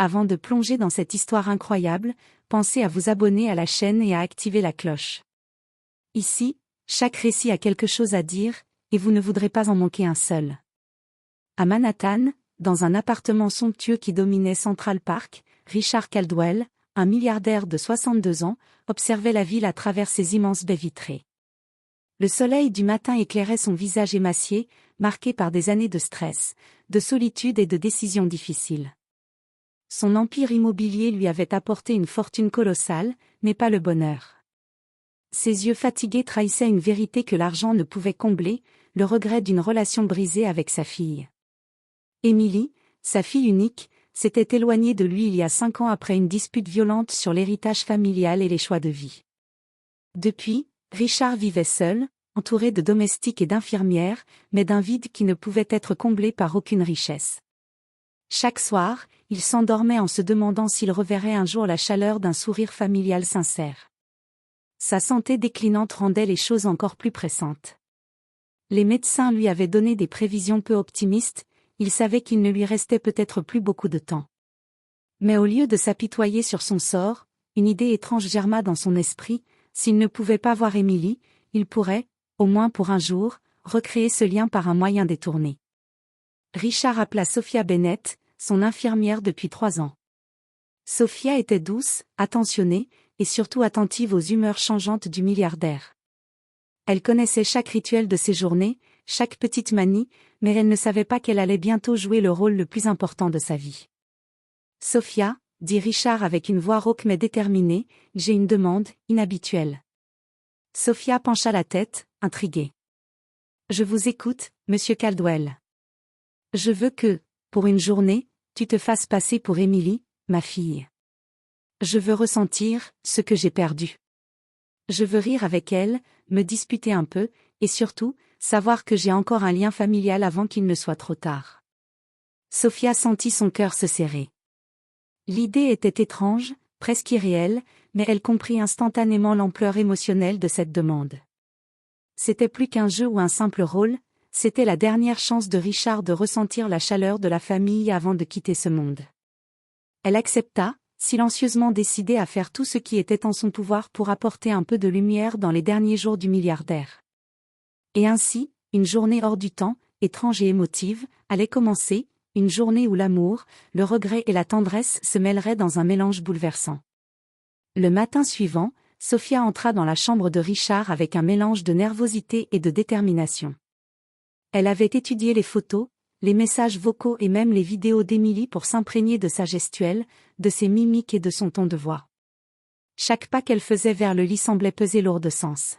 Avant de plonger dans cette histoire incroyable, pensez à vous abonner à la chaîne et à activer la cloche. Ici, chaque récit a quelque chose à dire, et vous ne voudrez pas en manquer un seul. À Manhattan, dans un appartement somptueux qui dominait Central Park, Richard Caldwell, un milliardaire de 62 ans, observait la ville à travers ses immenses baies vitrées. Le soleil du matin éclairait son visage émacié, marqué par des années de stress, de solitude et de décisions difficiles. Son empire immobilier lui avait apporté une fortune colossale, mais pas le bonheur. Ses yeux fatigués trahissaient une vérité que l'argent ne pouvait combler, le regret d'une relation brisée avec sa fille. Emily, sa fille unique, s'était éloignée de lui il y a 5 ans après une dispute violente sur l'héritage familial et les choix de vie. Depuis, Richard vivait seul, entouré de domestiques et d'infirmières, mais d'un vide qui ne pouvait être comblé par aucune richesse. Chaque soir, il s'endormait en se demandant s'il reverrait un jour la chaleur d'un sourire familial sincère. Sa santé déclinante rendait les choses encore plus pressantes. Les médecins lui avaient donné des prévisions peu optimistes, il savait qu'il ne lui restait peut-être plus beaucoup de temps. Mais au lieu de s'apitoyer sur son sort, une idée étrange germa dans son esprit: s'il ne pouvait pas voir Emily, il pourrait, au moins pour un jour, recréer ce lien par un moyen détourné. Richard appela Sophia Bennett, son infirmière depuis 3 ans. Sophia était douce, attentionnée, et surtout attentive aux humeurs changeantes du milliardaire. Elle connaissait chaque rituel de ses journées, chaque petite manie, mais elle ne savait pas qu'elle allait bientôt jouer le rôle le plus important de sa vie. « Sophia, » dit Richard avec une voix rauque mais déterminée, « j'ai une demande, inhabituelle. » Sophia pencha la tête, intriguée. « Je vous écoute, monsieur Caldwell. » « Je veux que, pour une journée, tu te fasses passer pour Emily, ma fille. Je veux ressentir ce que j'ai perdu. Je veux rire avec elle, me disputer un peu, et surtout, savoir que j'ai encore un lien familial avant qu'il ne soit trop tard. » Sophia sentit son cœur se serrer. L'idée était étrange, presque irréelle, mais elle comprit instantanément l'ampleur émotionnelle de cette demande. C'était plus qu'un jeu ou un simple rôle, c'était la dernière chance de Richard de ressentir la chaleur de la famille avant de quitter ce monde. Elle accepta, silencieusement décidée à faire tout ce qui était en son pouvoir pour apporter un peu de lumière dans les derniers jours du milliardaire. Et ainsi, une journée hors du temps, étrange et émotive, allait commencer, une journée où l'amour, le regret et la tendresse se mêleraient dans un mélange bouleversant. Le matin suivant, Sophia entra dans la chambre de Richard avec un mélange de nervosité et de détermination. Elle avait étudié les photos, les messages vocaux et même les vidéos d'Emily pour s'imprégner de sa gestuelle, de ses mimiques et de son ton de voix. Chaque pas qu'elle faisait vers le lit semblait peser lourd de sens.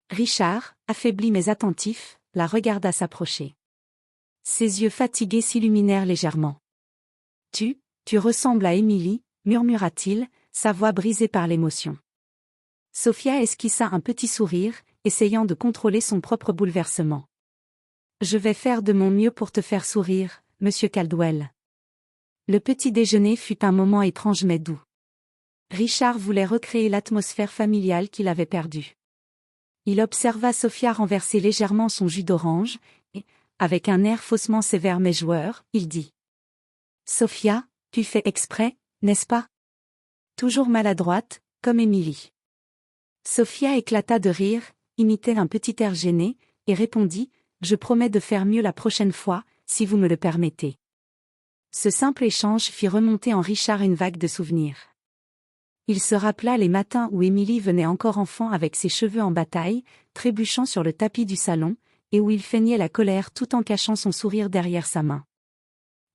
Richard, affaibli mais attentif, la regarda s'approcher. Ses yeux fatigués s'illuminèrent légèrement. « Tu ressembles à Emily, » murmura-t-il, sa voix brisée par l'émotion. Sophia esquissa un petit sourire, essayant de contrôler son propre bouleversement. « Je vais faire de mon mieux pour te faire sourire, monsieur Caldwell. » Le petit déjeuner fut un moment étrange mais doux. Richard voulait recréer l'atmosphère familiale qu'il avait perdue. Il observa Sophia renverser légèrement son jus d'orange, et, avec un air faussement sévère mais joueur, il dit: « Sophia, tu fais exprès, n'est-ce pas? Toujours maladroite, comme Emily. » Sophia éclata de rire, imitait un petit air gêné, et répondit: « Je promets de faire mieux la prochaine fois, si vous me le permettez. » Ce simple échange fit remonter en Richard une vague de souvenirs. Il se rappela les matins où Emily venait encore enfant avec ses cheveux en bataille, trébuchant sur le tapis du salon, et où il feignait la colère tout en cachant son sourire derrière sa main.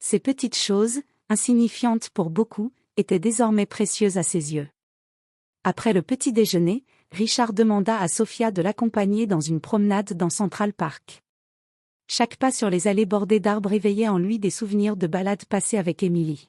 Ces petites choses, insignifiantes pour beaucoup, étaient désormais précieuses à ses yeux. Après le petit déjeuner, Richard demanda à Sophia de l'accompagner dans une promenade dans Central Park. Chaque pas sur les allées bordées d'arbres éveillait en lui des souvenirs de balades passées avec Emily.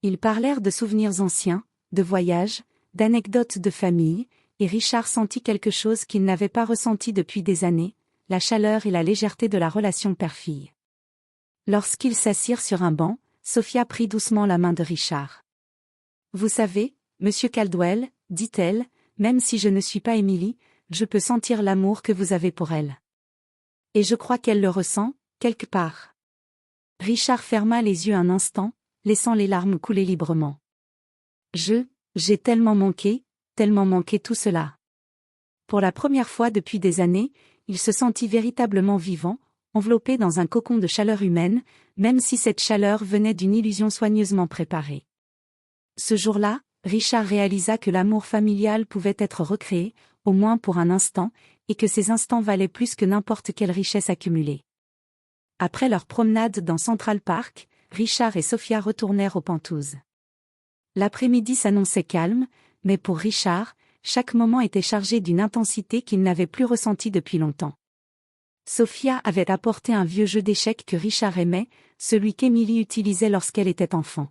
Ils parlèrent de souvenirs anciens, de voyages, d'anecdotes de famille, et Richard sentit quelque chose qu'il n'avait pas ressenti depuis des années, la chaleur et la légèreté de la relation père-fille. Lorsqu'ils s'assirent sur un banc, Sophia prit doucement la main de Richard. « Vous savez, monsieur Caldwell, » dit-elle, « même si je ne suis pas Emily, je peux sentir l'amour que vous avez pour elle. Et je crois qu'elle le ressent, quelque part. » Richard ferma les yeux un instant, laissant les larmes couler librement. J'ai tellement manqué tout cela. Pour la première fois depuis des années, il se sentit véritablement vivant, enveloppé dans un cocon de chaleur humaine, même si cette chaleur venait d'une illusion soigneusement préparée. Ce jour-là, Richard réalisa que l'amour familial pouvait être recréé, au moins pour un instant, et que ces instants valaient plus que n'importe quelle richesse accumulée. Après leur promenade dans Central Park, Richard et Sophia retournèrent aux Penthouse. L'après-midi s'annonçait calme, mais pour Richard, chaque moment était chargé d'une intensité qu'il n'avait plus ressentie depuis longtemps. Sophia avait apporté un vieux jeu d'échecs que Richard aimait, celui qu'Emily utilisait lorsqu'elle était enfant.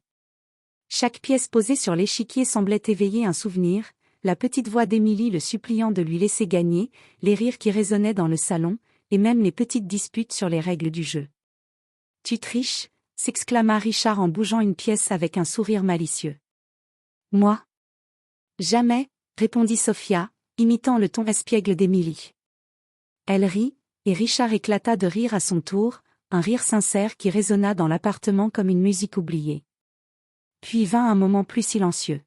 Chaque pièce posée sur l'échiquier semblait éveiller un souvenir, la petite voix d'Emily le suppliant de lui laisser gagner, les rires qui résonnaient dans le salon, et même les petites disputes sur les règles du jeu. « Tu triches » s'exclama Richard en bougeant une pièce avec un sourire malicieux. « Moi ? Jamais » répondit Sophia, imitant le ton espiègle d'Emily. Elle rit, et Richard éclata de rire à son tour, un rire sincère qui résonna dans l'appartement comme une musique oubliée. Puis vint un moment plus silencieux.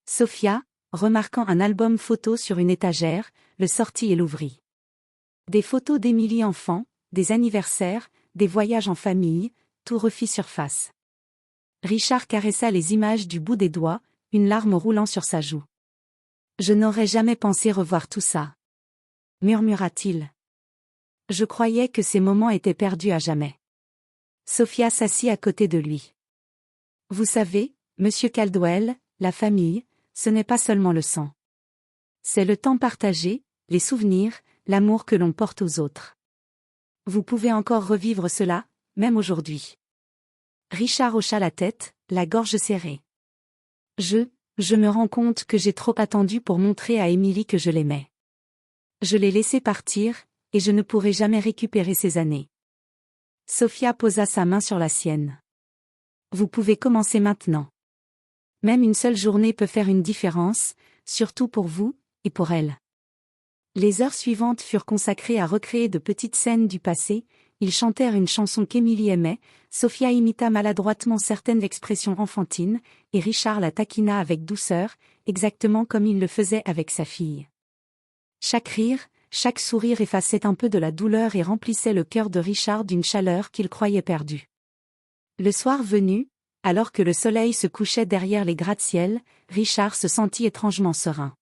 Sophia, remarquant un album photo sur une étagère, le sortit et l'ouvrit. Des photos d'Emily enfant, des anniversaires, des voyages en famille, tout refit surface. Richard caressa les images du bout des doigts, une larme roulant sur sa joue. « Je n'aurais jamais pensé revoir tout ça. » murmura-t-il. « Je croyais que ces moments étaient perdus à jamais. » Sophia s'assit à côté de lui. « Vous savez, Monsieur Caldwell, la famille, ce n'est pas seulement le sang. C'est le temps partagé, les souvenirs, l'amour que l'on porte aux autres. Vous pouvez encore revivre cela, même aujourd'hui. » Richard hocha la tête, la gorge serrée. Je me rends compte que j'ai trop attendu pour montrer à Emily que je l'aimais. Je l'ai laissée partir, et je ne pourrai jamais récupérer ces années. Sophia posa sa main sur la sienne. Vous pouvez commencer maintenant. Même une seule journée peut faire une différence, surtout pour vous, et pour elle. Les heures suivantes furent consacrées à recréer de petites scènes du passé, ils chantèrent une chanson qu'Emily aimait, Sophia imita maladroitement certaines expressions enfantines, et Richard la taquina avec douceur, exactement comme il le faisait avec sa fille. Chaque rire, chaque sourire effaçait un peu de la douleur et remplissait le cœur de Richard d'une chaleur qu'il croyait perdue. Le soir venu, alors que le soleil se couchait derrière les gratte-ciel, Richard se sentit étrangement serein.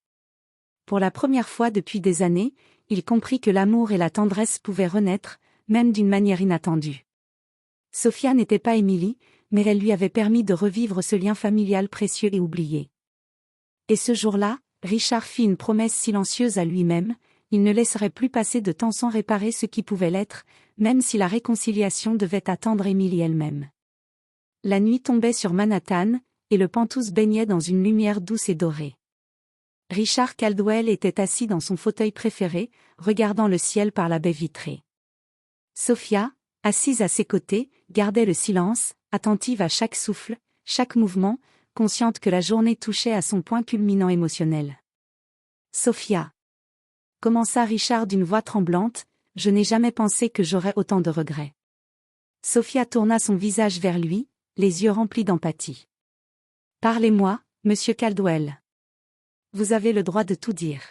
Pour la première fois depuis des années, il comprit que l'amour et la tendresse pouvaient renaître, même d'une manière inattendue. Sophia n'était pas Emily, mais elle lui avait permis de revivre ce lien familial précieux et oublié. Et ce jour-là, Richard fit une promesse silencieuse à lui-même, il ne laisserait plus passer de temps sans réparer ce qui pouvait l'être, même si la réconciliation devait attendre Emily elle-même. La nuit tombait sur Manhattan, et le Penthouse baignait dans une lumière douce et dorée. Richard Caldwell était assis dans son fauteuil préféré, regardant le ciel par la baie vitrée. Sophia, assise à ses côtés, gardait le silence, attentive à chaque souffle, chaque mouvement, consciente que la journée touchait à son point culminant émotionnel. « Sophia » commença Richard d'une voix tremblante, « je n'ai jamais pensé que j'aurais autant de regrets. » Sophia tourna son visage vers lui, les yeux remplis d'empathie. « Parlez-moi, Monsieur Caldwell. Vous avez le droit de tout dire. »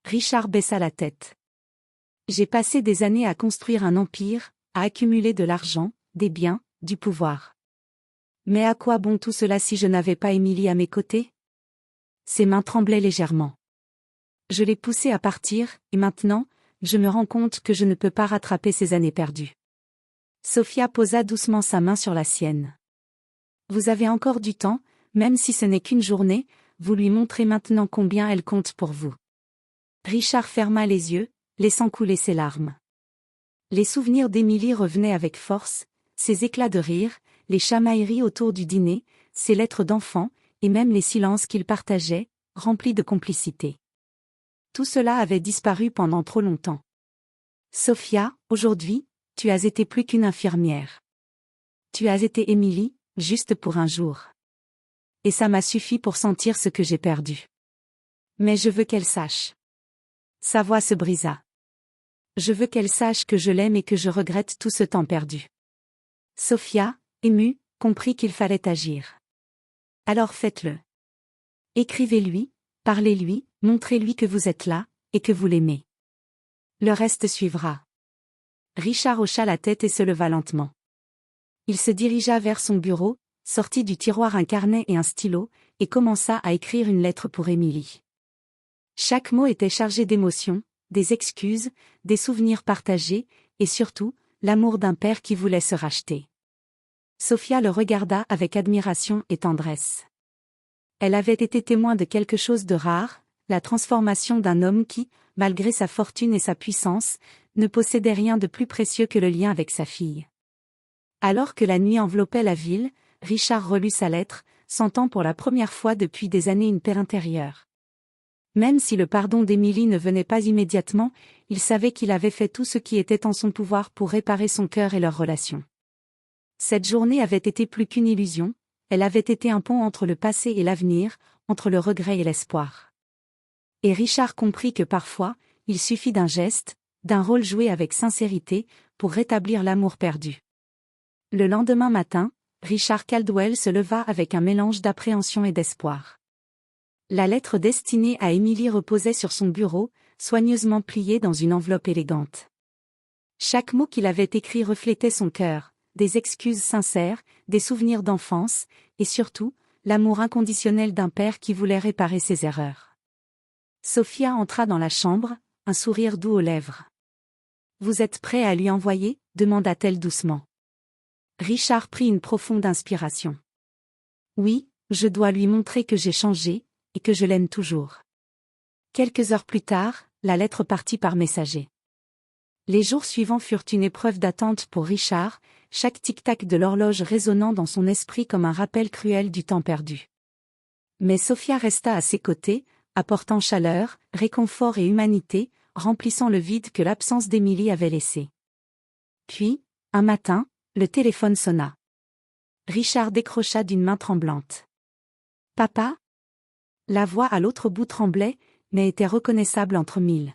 Richard baissa la tête. « J'ai passé des années à construire un empire, à accumuler de l'argent, des biens, du pouvoir. Mais à quoi bon tout cela si je n'avais pas Emily à mes côtés ? » Ses mains tremblaient légèrement. « Je l'ai poussée à partir, et maintenant, je me rends compte que je ne peux pas rattraper ces années perdues. » Sophia posa doucement sa main sur la sienne. « Vous avez encore du temps, même si ce n'est qu'une journée, vous lui montrez maintenant combien elle compte pour vous. » Richard ferma les yeux, laissant couler ses larmes. Les souvenirs d'Emily revenaient avec force, ses éclats de rire, les chamailleries autour du dîner, ses lettres d'enfant, et même les silences qu'ils partageaient, remplis de complicité. Tout cela avait disparu pendant trop longtemps. Sophia, aujourd'hui, tu as été plus qu'une infirmière. Tu as été Emily, juste pour un jour. Et ça m'a suffi pour sentir ce que j'ai perdu. Mais je veux qu'elle sache. Sa voix se brisa. Je veux qu'elle sache que je l'aime et que je regrette tout ce temps perdu. Sophia, émue, comprit qu'il fallait agir. Alors faites-le. Écrivez-lui, parlez-lui, montrez-lui que vous êtes là, et que vous l'aimez. Le reste suivra. Richard hocha la tête et se leva lentement. Il se dirigea vers son bureau, sortit du tiroir un carnet et un stylo, et commença à écrire une lettre pour Émilie. Chaque mot était chargé d'émotions, des excuses, des souvenirs partagés, et surtout, l'amour d'un père qui voulait se racheter. Sophia le regarda avec admiration et tendresse. Elle avait été témoin de quelque chose de rare, la transformation d'un homme qui, malgré sa fortune et sa puissance, ne possédait rien de plus précieux que le lien avec sa fille. Alors que la nuit enveloppait la ville, Richard relut sa lettre, sentant pour la première fois depuis des années une paix intérieure. Même si le pardon d'Émilie ne venait pas immédiatement, il savait qu'il avait fait tout ce qui était en son pouvoir pour réparer son cœur et leur relation. Cette journée avait été plus qu'une illusion, elle avait été un pont entre le passé et l'avenir, entre le regret et l'espoir. Et Richard comprit que parfois, il suffit d'un geste, d'un rôle joué avec sincérité, pour rétablir l'amour perdu. Le lendemain matin, Richard Caldwell se leva avec un mélange d'appréhension et d'espoir. La lettre destinée à Émilie reposait sur son bureau, soigneusement pliée dans une enveloppe élégante. Chaque mot qu'il avait écrit reflétait son cœur, des excuses sincères, des souvenirs d'enfance, et surtout, l'amour inconditionnel d'un père qui voulait réparer ses erreurs. Sophia entra dans la chambre, un sourire doux aux lèvres. « Vous êtes prêt à lui envoyer ?» demanda-t-elle doucement. Richard prit une profonde inspiration. « Oui, je dois lui montrer que j'ai changé, et que je l'aime toujours. » Quelques heures plus tard, la lettre partit par messager. Les jours suivants furent une épreuve d'attente pour Richard, chaque tic-tac de l'horloge résonnant dans son esprit comme un rappel cruel du temps perdu. Mais Sophia resta à ses côtés, apportant chaleur, réconfort et humanité, remplissant le vide que l'absence d'Émilie avait laissé. Puis, un matin, le téléphone sonna. Richard décrocha d'une main tremblante. « Papa ?» La voix à l'autre bout tremblait, mais était reconnaissable entre mille.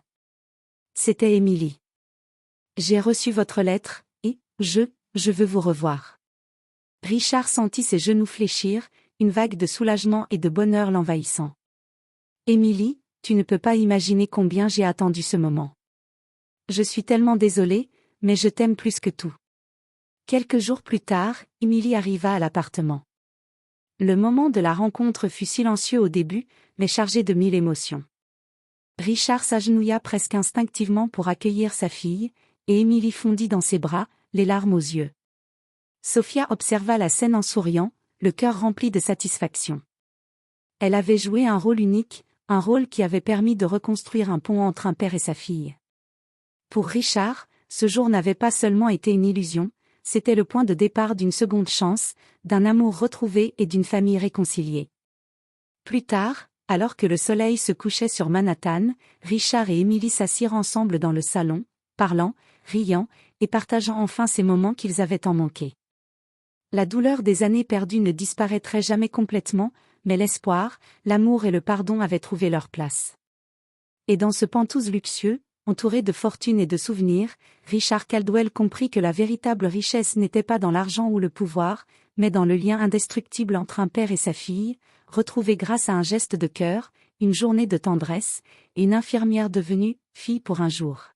C'était Émilie. « J'ai reçu votre lettre, et, je veux vous revoir. » Richard sentit ses genoux fléchir, une vague de soulagement et de bonheur l'envahissant. « Émilie, tu ne peux pas imaginer combien j'ai attendu ce moment. Je suis tellement désolée, mais je t'aime plus que tout. » Quelques jours plus tard, Émilie arriva à l'appartement. Le moment de la rencontre fut silencieux au début, mais chargé de mille émotions. Richard s'agenouilla presque instinctivement pour accueillir sa fille, et Émilie fondit dans ses bras, les larmes aux yeux. Sophia observa la scène en souriant, le cœur rempli de satisfaction. Elle avait joué un rôle unique, un rôle qui avait permis de reconstruire un pont entre un père et sa fille. Pour Richard, ce jour n'avait pas seulement été une illusion, c'était le point de départ d'une seconde chance, d'un amour retrouvé et d'une famille réconciliée. Plus tard, alors que le soleil se couchait sur Manhattan, Richard et Émilie s'assirent ensemble dans le salon, parlant, riant, et partageant enfin ces moments qu'ils avaient tant manqués. La douleur des années perdues ne disparaîtrait jamais complètement, mais l'espoir, l'amour et le pardon avaient trouvé leur place. Et dans ce Penthouse luxueux, entouré de fortune et de souvenirs, Richard Caldwell comprit que la véritable richesse n'était pas dans l'argent ou le pouvoir, mais dans le lien indestructible entre un père et sa fille, retrouvé grâce à un geste de cœur, une journée de tendresse, et une infirmière devenue fille pour un jour.